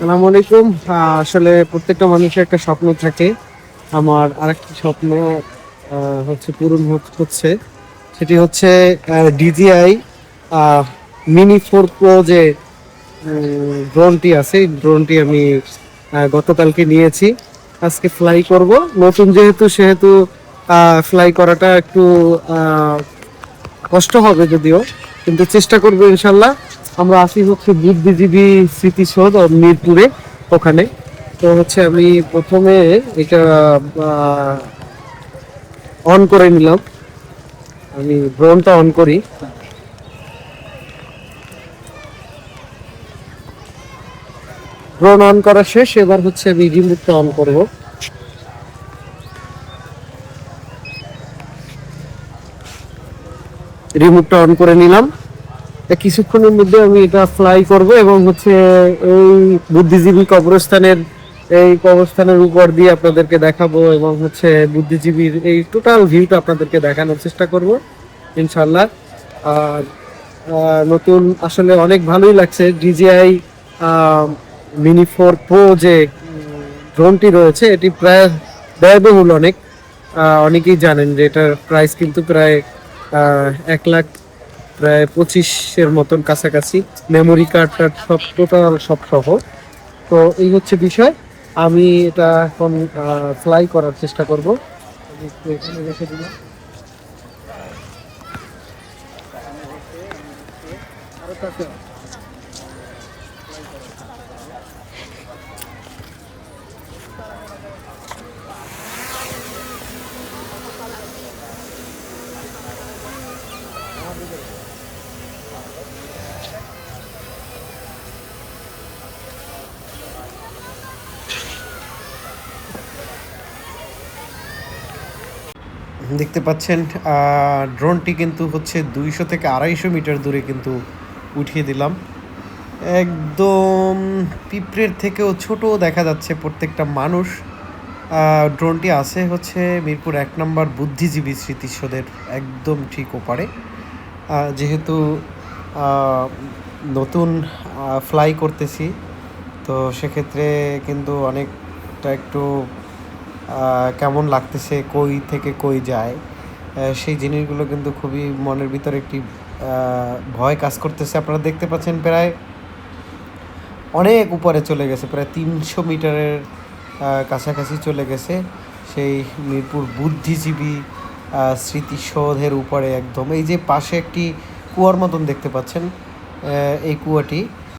আসসালামু আলাইকুম। আসলে প্রত্যেকটা মানুষের একটা স্বপ্ন থাকে। আমার আরেকটি স্বপ্ন হচ্ছে পূরণ হচ্ছে। সেটি হচ্ছে DJI মিনি 4 প্রো যে ড্রোনটি আছে, এই ড্রোনটি আমি গতকালকে নিয়েছি। আজকে ফ্লাই করব। নতুন সেহেতু ফ্লাই করাটা একটু আহ, কষ্ট হবে যদিও, কিন্তু চেষ্টা করবো ইনশাল্লাহ। আমরা আসি হচ্ছে বুদ্ধিজীবী স্মৃতিসৌধ মিরপুরে, ওখানে। তো হচ্ছে আমি প্রথমে এটা অন করে নিলাম। আমি ড্রোনটা অন করি। ড্রোন অন করা শেষ, এবার হচ্ছে আমি রিমোটটা অন করব। রিমোটটা অন করে নিলাম। কিছুক্ষণের মধ্যে আমি এটা ফ্লাই করব এবং হচ্ছে এই বুদ্ধিজীবী কবরস্থানের উপর দিয়ে আপনাদেরকে দেখাবো এবং হচ্ছে বুদ্ধিজীবীর এই টোটাল ভিউটা আপনাদেরকে দেখানোর চেষ্টা করব ইনশাল্লাহ। আর নতুন আসলে অনেক ভালোই লাগছে DJI মিনি 4 প্রো যে ড্রোনটি রয়েছে, এটি প্রায় ব্যয়বহুল অনেক। অনেকেই জানেন যে এটার প্রাইস কিন্তু প্রায় 1 লাখ প্রায় 25-এর মতন কাছাকাছি, মেমোরি কার্ডটার সব টোটাল সব সহ। তো এই হচ্ছে বিষয়। আমি এটা এখন ফ্লাই করার চেষ্টা করব। আমি একটু এখানে রেখে দিলাম। দেখতে পাচ্ছেন ড্রোনটি কিন্তু হচ্ছে 200 থেকে 250 মিটার দূরে কিন্তু উঠিয়ে দিলাম। একদম পিঁপড়ের থেকেও ছোট দেখা যাচ্ছে প্রত্যেকটা মানুষ। ড্রোনটি আছে হচ্ছে মিরপুর 1 নম্বর বুদ্ধিজীবী স্মৃতিসৌধের একদম ঠিক ওপারে। যেহেতু নতুন ফ্লাই করতেছি, তো সেক্ষেত্রে কিন্তু অনেকটা একটু কেমন লাগতেছে, কই থেকে কই যায়, সেই জিনিসগুলো কিন্তু খুবই মনের ভিতরে একটি ভয় কাজ করতেছে। আপনারা দেখতে পাচ্ছেন প্রায় অনেক উপরে চলে গেছে, প্রায় 300 মিটারের কাছাকাছি চলে গেছে সেই মিরপুর বুদ্ধিজীবী স্মৃতিসৌধের উপরে। একদম এই যে পাশে একটি কুয়ার মতন দেখতে পাচ্ছেন, এই কুয়াটি